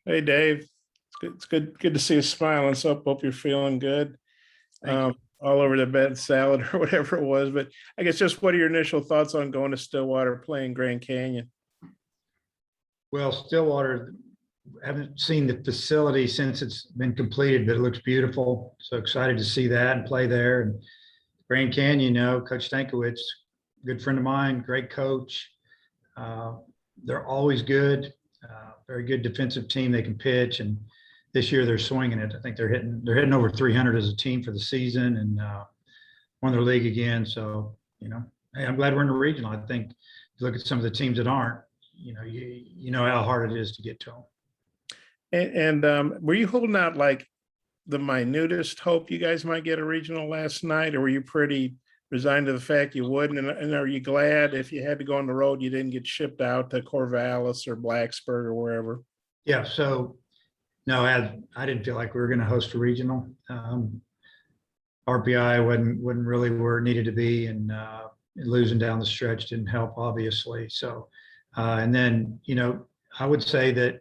Hey, Dave. It's good to see you smiling. So hope you're feeling good. Thank you. All over the bed salad or whatever it was. But I guess just what are your initial thoughts on going to Stillwater playing Grand Canyon? Well, Stillwater, haven't seen the facility since it's been completed, but it looks beautiful. So excited to see that and play there. And Grand Canyon, Coach Stankiewicz, good friend of mine, great coach. Uh, they're always good, very good defensive team. They can pitch, and this year they're swinging it. I think they're hitting over 300 as a team for the season, and won their league again. So hey, I'm glad we're in the regional. I think if you look at some of the teams that aren't, you know how hard it is to get to them. And were you holding out like the minutest hope you guys might get a regional last night, or were you pretty resigned to the fact you wouldn't? And are you glad if you had to go on the road, you didn't get shipped out to Corvallis or Blacksburg or wherever? Yeah. So no, I didn't feel like we were going to host a regional. RPI wasn't really where it needed to be, and losing down the stretch didn't help, obviously. So, and then I would say that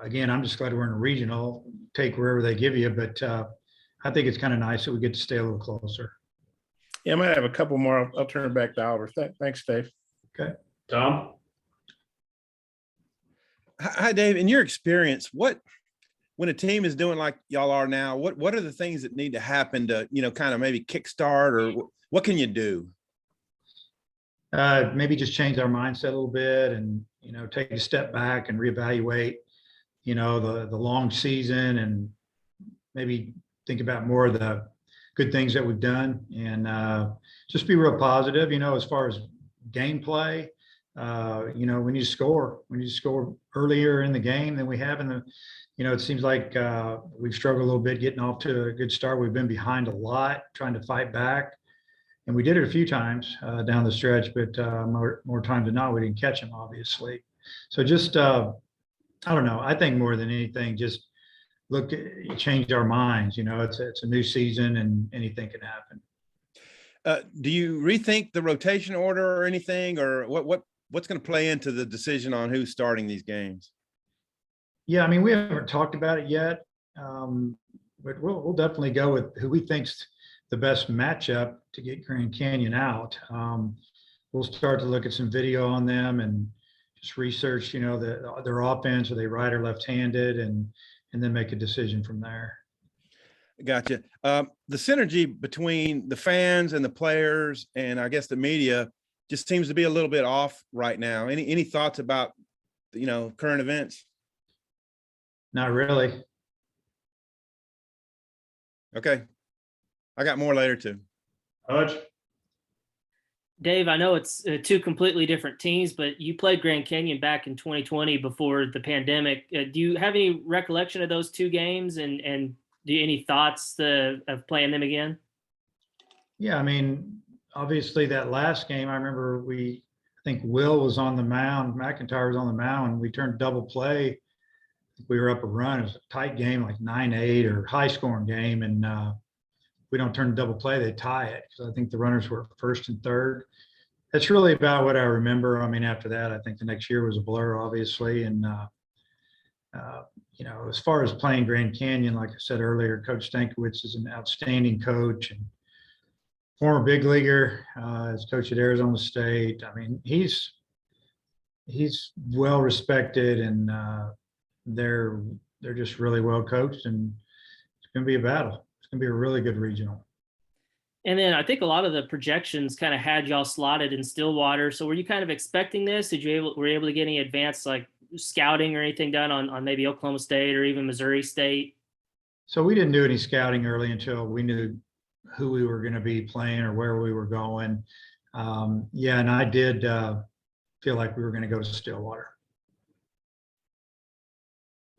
again, I'm just glad we're in a regional. Take wherever they give you, but I think it's kind of nice that we get to stay a little closer. Yeah, I might have a couple more. I'll turn it back to Oliver. Thanks, Dave. Okay, Tom. Hi, Dave. In your experience, when a team is doing like y'all are now, what are the things that need to happen to, kind of maybe kickstart, or what can you do? maybe just change our mindset a little bit, and take a step back and reevaluate, the long season, and we about more of the good things that we've done, and just be real positive. As far as gameplay, we need to score. We need to score earlier in the game than we have in the. It seems like we've struggled a little bit getting off to a good start. We've been behind a lot, trying to fight back, and we did it a few times down the stretch, but more times than not, we didn't catch them, obviously. So just I don't know. I think more than anything, just change our minds. It's a new season, and anything can happen. Do you rethink the rotation order or anything, or what's going to play into the decision on who's starting these games? Yeah, we haven't talked about it yet, but we'll definitely go with who we think's the best matchup to get Grand Canyon out. We'll start to look at some video on them and just research, their offense. Are they right or left-handed, and then make a decision from there. Gotcha. The synergy between the fans and the players, and I guess the media, just seems to be a little bit off right now. Any thoughts about current events? Not really. Okay. I got more later too. Hutch. Dave, I know it's two completely different teams, but you played Grand Canyon back in 2020 before the pandemic. Do you have any recollection of those two games, and do you any thoughts of playing them again? Yeah, obviously that last game, I remember I think Will was on the mound, McIntyre was on the mound, and we turned double play. We were up a run. It was a tight game, like 9-8 or high scoring game. And we don't turn double play, they tie it. So I think the runners were first and third. That's really about what I remember. After that, I think the next year was a blur, obviously. And, as far as playing Grand Canyon, like I said earlier, Coach Stankiewicz is an outstanding coach and former big leaguer, as coach at Arizona State. He's well respected, and they're just really well coached, and it's going to be a battle. It's going to be a really good regional. And then I think a lot of the projections kind of had y'all slotted in Stillwater. So were you kind of expecting this? Were you able to get any advanced like scouting or anything done on maybe Oklahoma State or even Missouri State? So we didn't do any scouting early until we knew who we were going to be playing or where we were going. Yeah, and I did feel like we were going to go to Stillwater.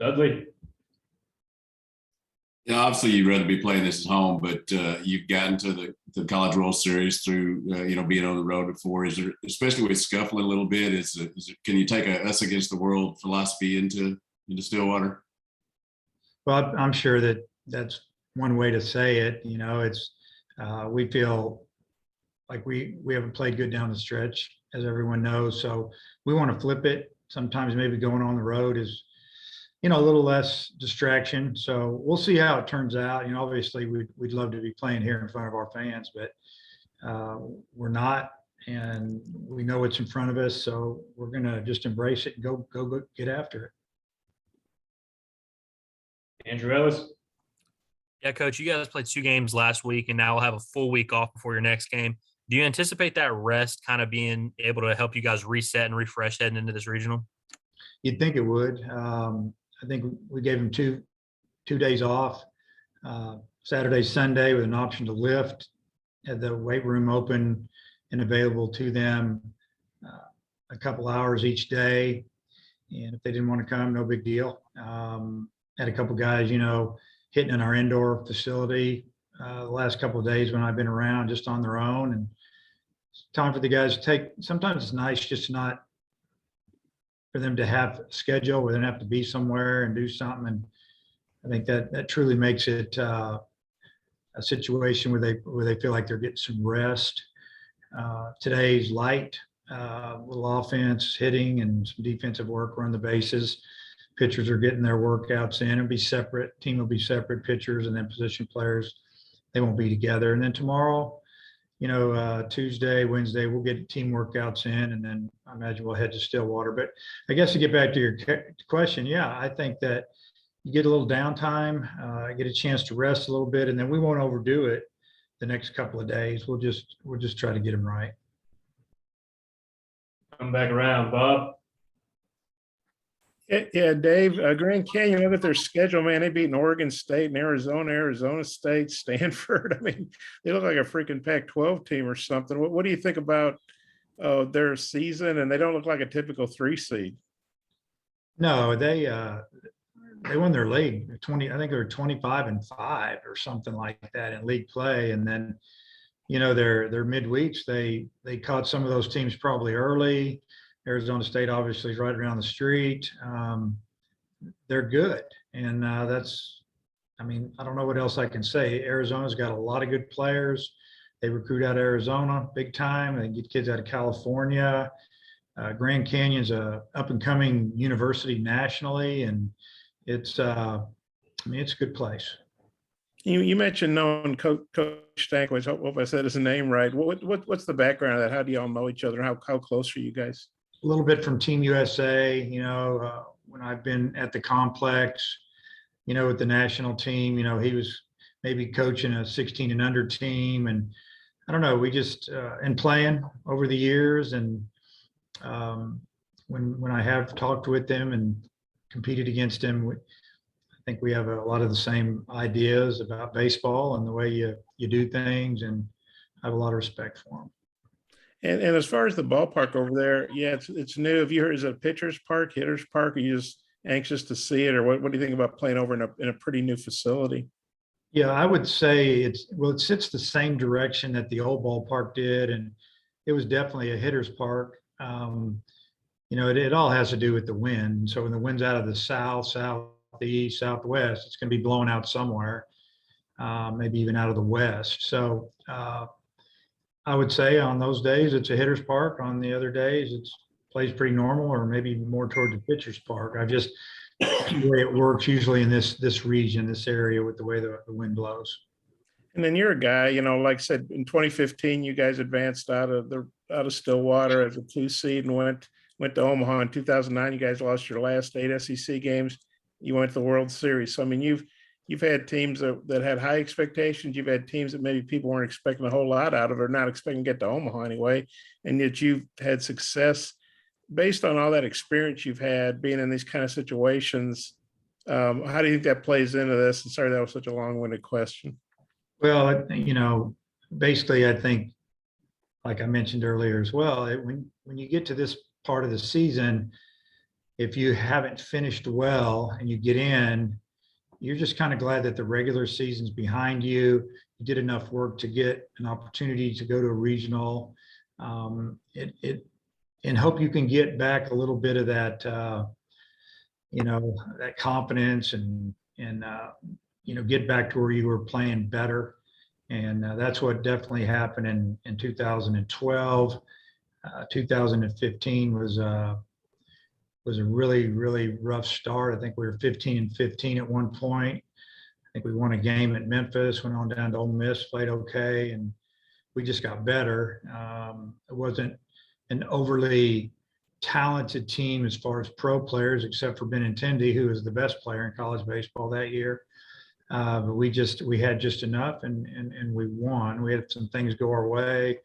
Dudley. Yeah, obviously you'd rather be playing this at home, but you've gotten to the College World Series through being on the road before. Is there, especially with scuffling a little bit, can you take a us against the world philosophy into Stillwater? Well, I'm sure that's one way to say it. It's we feel like we haven't played good down the stretch, as everyone knows. So we want to flip it. Sometimes maybe going on the road is you know, a little less distraction. So we'll see how it turns out. You know, obviously we'd love to be playing here in front of our fans, but we're not, and we know what's in front of us. So we're going to just embrace it and go get after it. Andrew Ellis. Yeah, Coach, you guys played 2 games last week, and now we'll have a full week off before your next game. Do you anticipate that rest kind of being able to help you guys reset and refresh heading into this regional? You'd think it would. I think we gave them two days off, Saturday, Sunday, with an option to lift. Had the weight room open and available to them a couple hours each day. And if they didn't want to come, no big deal. Had a couple guys, you know, hitting in our indoor facility the last couple of days when I've been around, just on their own. And it's time for the guys to take. Sometimes it's nice just not for them to have a schedule where they don't have to be somewhere and do something. And I think that truly makes it a situation where they feel like they're getting some rest. Today's light, little offense, hitting, and some defensive work around the bases. Pitchers are getting their workouts in. It'll be separate. Team will be separate. Pitchers and then position players, they won't be together. And then tomorrow, you know, Tuesday, Wednesday, we'll get team workouts in, and then I imagine we'll head to Stillwater. But I guess to get back to your question, yeah, I think that you get a little downtime, get a chance to rest a little bit, and then we won't overdo it the next couple of days. We'll just try to get them right. Come back around, Bob. Yeah, Dave, Grand Canyon, look at their schedule, man. They beat Oregon State and Arizona State, Stanford. I mean, they look like a freaking Pac-12 team or something. What do you think about their season? And they don't look like a typical 3 seed. No, they won their league 20. I think they were 25-5 or something like that in league play. And then, you know, their midweeks, they caught some of those teams probably early. Arizona State obviously is right around the street. They're good. And I mean, I don't know what else I can say. Arizona's got a lot of good players. They recruit out of Arizona big time. They get kids out of California. Grand Canyon's a up and coming university nationally. And it's a good place. You mentioned knowing Coach Stankwitz. I hope I said his name right. What's the background of that? How do y'all know each other? How close are you guys? A little bit from Team USA, you know, when I've been at the complex, you know, with the national team, you know, he was maybe coaching a 16 and under team. And I don't know, we just, and playing over the years. And when I have talked with him and competed against him, I think we have a lot of the same ideas about baseball and the way you do things. And I have a lot of respect for him. And as far as the ballpark over there, yeah, it's new. Have you heard, is it a pitcher's park, hitter's park? Are you just anxious to see it, or what do you think about playing over in a pretty new facility? Yeah, I would say it sits the same direction that the old ballpark did, and it was definitely a hitter's park. You know, it all has to do with the wind. So when the wind's out of the south, southeast, southwest, it's going to be blowing out somewhere, maybe even out of the west. So I would say on those days it's a hitter's park. On the other days it's plays pretty normal, or maybe more toward the pitcher's park. The way it works usually in this region, this area, with the way the wind blows. And then you're a guy, you know, like I said, in 2015, you guys advanced out of Stillwater as a 2 seed and went to Omaha. In 2009, you guys lost your last 8 SEC games. You went to the World Series. So I mean, you've had teams that had high expectations. You've had teams that maybe people weren't expecting a whole lot out of, or not expecting to get to Omaha anyway. And yet you've had success based on all that experience you've had being in these kind of situations. How do you think that plays into this? And sorry, that was such a long-winded question. Well, you know, basically, I think, like I mentioned earlier as well, when you get to this part of the season, if you haven't finished well and you get in, you're just kind of glad that the regular season's behind you. You did enough work to get an opportunity to go to a regional. And hope you can get back a little bit of that, you know, that confidence and you know, get back to where you were playing better. And that's what definitely happened in 2012. 2015 was was a really, really rough start. I think we were 15-15 at one point. I think we won a game at Memphis, went on down to Ole Miss, played okay, and we just got better. It wasn't an overly talented team as far as pro players, except for Benintendi, who was the best player in college baseball that year. But we had just enough, and we won. We had some things go our way.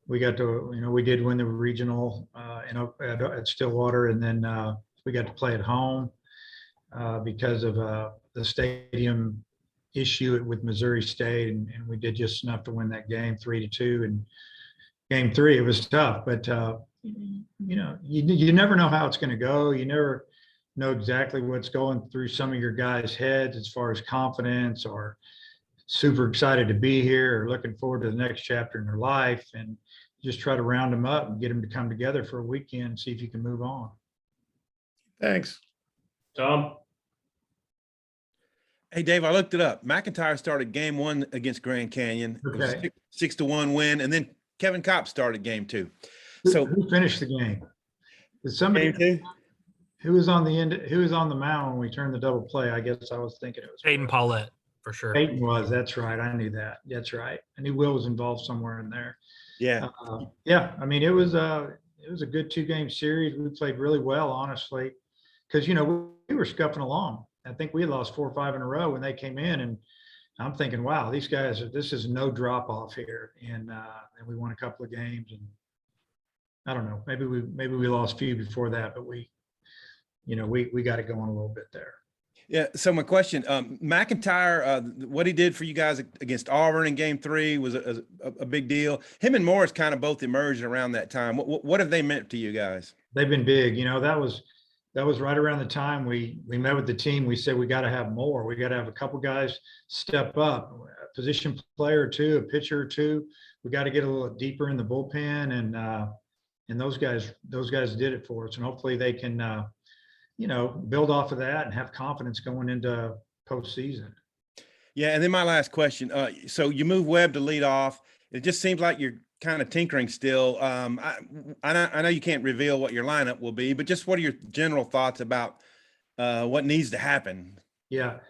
We got to, we did win the regional at Stillwater, and then we got to play at home because of the stadium issue with Missouri State, and we did just enough to win that game 3-2. And game 3, it was tough, but you never know how it's going to go. You never know exactly what's going through some of your guys' heads as far as confidence or super excited to be here or looking forward to the next chapter in their life, and just try to round them up and get them to come together for a weekend and see if you can move on. Thanks. Tom? Hey, Dave, I looked it up. McIntyre started game 1 against Grand Canyon. It was Okay. 6-1 win. And then Kevin Kopp started game 2. Who- So who finished the game? Did somebody, game 2? who was on the end, who was on the mound when we turned the double play? I guess I was thinking it was Peyton Paulette for sure. Peyton was. That's right. I knew that. That's right. I knew Will was involved somewhere in there. Yeah. Yeah. I mean, it was a good 2-game series. We played really well, honestly, because we were scuffing along. I think we had lost 4 or 5 in a row when they came in, and I'm thinking, wow, these guys, this is no drop off here. And we won a couple of games, and I don't know, maybe we lost a few before that, but we got it going a little bit there. Yeah. So my question, McIntyre, what he did for you guys against Auburn in game 3 was a big deal. Him and Morris kind of both emerged around that time. What have they meant to you guys? They've been big. That was right around the time we met with the team. We said we got to have more. We got to have a couple guys step up, a position player or two, a pitcher or two. We got to get a little deeper in the bullpen, and those guys did it for us. And hopefully they can build off of that and have confidence going into postseason. Yeah. And then my last question. So you move Webb to lead off. It just seems like you're kind of tinkering still. I know you can't reveal what your lineup will be, but just what are your general thoughts about what needs to happen? Yeah.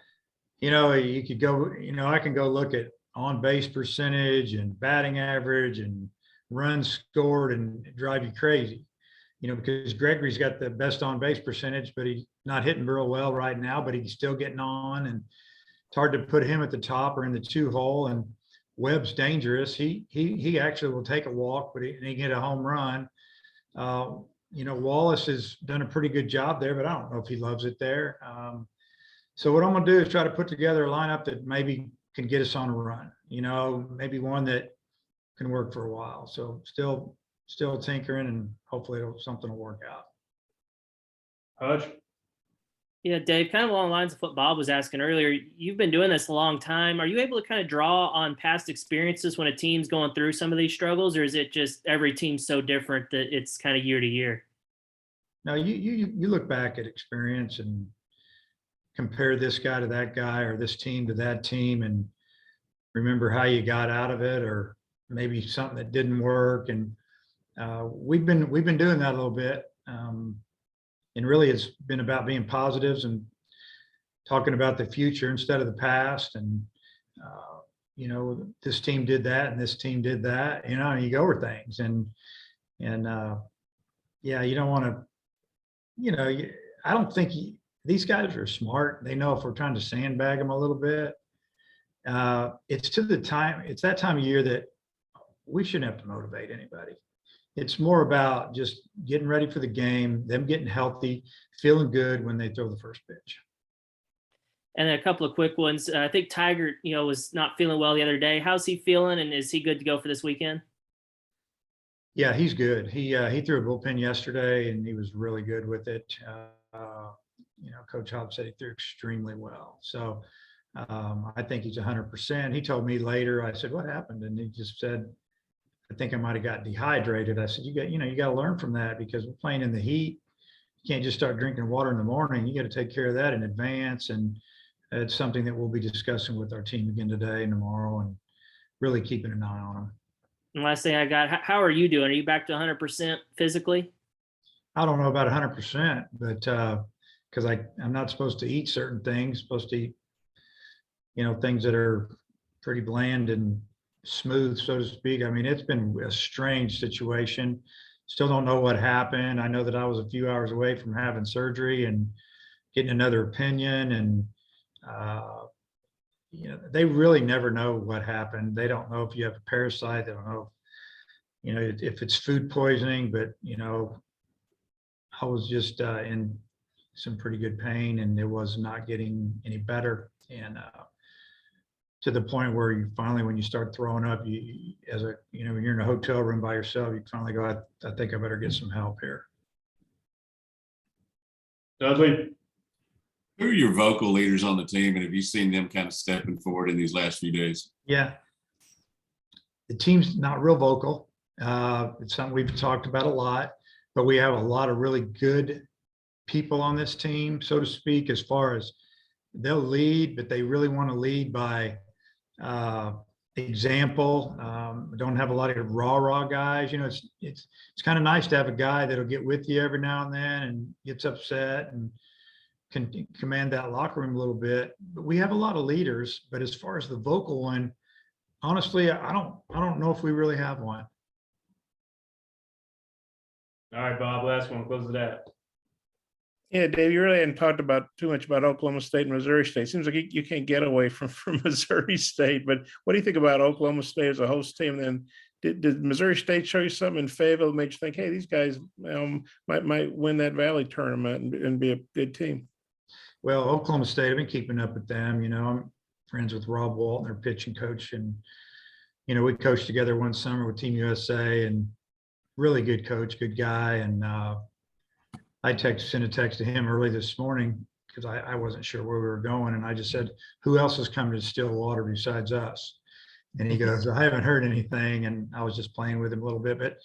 You could go, I can go look at on base percentage and batting average and runs scored and drive you crazy, because Gregory's got the best on base percentage, but he's not hitting real well right now, but he's still getting on, and it's hard to put him at the top or in the 2 hole. And Webb's dangerous. He actually will take a walk, but he get a home run. Wallace has done a pretty good job there, but I don't know if he loves it there. So what I'm going to do is try to put together a lineup that maybe can get us on a run, maybe one that can work for a while. So still tinkering, and hopefully something will work out. Hutch? Yeah, Dave, kind of along the lines of what Bob was asking earlier, you've been doing this a long time. Are you able to kind of draw on past experiences when a team's going through some of these struggles, or is it just every team's so different that it's kind of year to year? Now you look back at experience and compare this guy to that guy or this team to that team, and remember how you got out of it, or maybe something that didn't work. And we've been doing that a little bit. And really it's been about being positives and talking about the future instead of the past. And, this team did that and this team did that, and you go over things. And you don't want to, I don't think these guys are smart. They know if we're trying to sandbag them a little bit, it's that time of year that we shouldn't have to motivate anybody. It's more about just getting ready for the game, them getting healthy, feeling good when they throw the first pitch. And then a couple of quick ones. I think Tiger, was not feeling well the other day. How's he feeling, and is he good to go for this weekend? Yeah, he's good. He threw a bullpen yesterday, and he was really good with it. Coach Hobb said he threw extremely well. So I think he's 100%. He told me later, I said, what happened? And he just said, I think I might have got dehydrated. I said, you got to learn from that, because we're playing in the heat. You can't just start drinking water in the morning. You got to take care of that in advance. And it's something that we'll be discussing with our team again today and tomorrow, and really keeping an eye on them. And last thing I got, how are you doing? Are you back to 100% physically? I don't know about 100%, but because I'm not supposed to eat certain things, supposed to eat, things that are pretty bland and smooth, so to speak. I mean, it's been a strange situation. Still don't know what happened. I know that I was a few hours away from having surgery and getting another opinion, and they really never know what happened. They don't know if you have a parasite. They don't know, if it's food poisoning, but I was just in some pretty good pain, and it was not getting any better. And to the point where you finally, when you start throwing up, when you're in a hotel room by yourself, you finally go, I think I better get some help here. Dudley, Who are your vocal leaders on the team, and have you seen them kind of stepping forward in these last few days? Yeah. The team's not real vocal. It's something we've talked about a lot, but we have a lot of really good people on this team, so to speak, as far as they'll lead, but they really want to lead by example. Don't have a lot of raw guys. It's kind of nice to have a guy that'll get with you every now and then and gets upset and can command that locker room a little bit. But we have a lot of leaders, but as far as the vocal one, honestly, I don't know if we really have one. all right, Bob, last one, close it out. Yeah, Dave, you really hadn't talked about too much about Oklahoma State and Missouri State. Seems like you can't get away from Missouri State. But what do you think about Oklahoma State as a host team? Then did Missouri State show you something in Fayetteville that made you think, hey, these guys might win that Valley tournament and be a good team? Well, Oklahoma State, I've been keeping up with them. I'm friends with Rob Walton, their pitching coach, and we coached together one summer with Team USA, and really good coach, good guy. And I sent a text to him early this morning because I wasn't sure where we were going. And I just said, who else is coming to Stillwater besides us? And he goes, I haven't heard anything. And I was just playing with him a little bit, but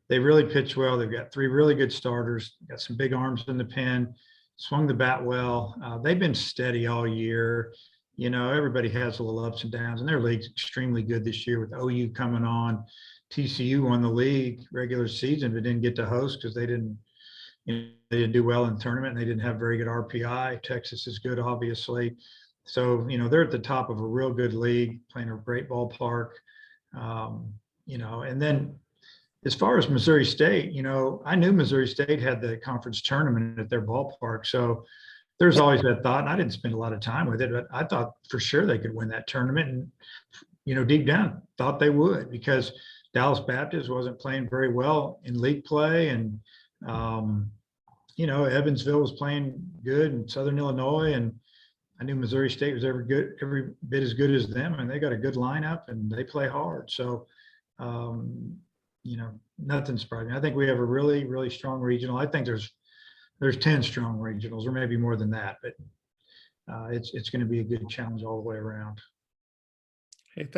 they really pitch well. They've got 3 really good starters, got some big arms in the pen, swung the bat well. They've been steady all year. Everybody has a little ups and downs, and their league's extremely good this year with OU coming on. TCU won the league regular season, but didn't get to host because they didn't do well in the tournament, and they didn't have very good RPI. Texas is good, obviously. So, they're at the top of a real good league, playing a great ballpark. And then as far as Missouri State, I knew Missouri State had the conference tournament at their ballpark. So there's always that thought, and I didn't spend a lot of time with it, but I thought for sure they could win that tournament. And, deep down thought they would, because Dallas Baptist wasn't playing very well in league play. And, Evansville was playing good in Southern Illinois, and I knew Missouri State was every bit as good as them, and they got a good lineup and they play hard. So, nothing surprising. I think we have a really, really strong regional. I think there's 10 strong regionals, or maybe more than that, but it's going to be a good challenge all the way around. Hey,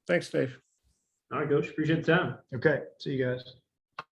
thanks, Dave. All right, Coach, appreciate the time. Okay, see you guys.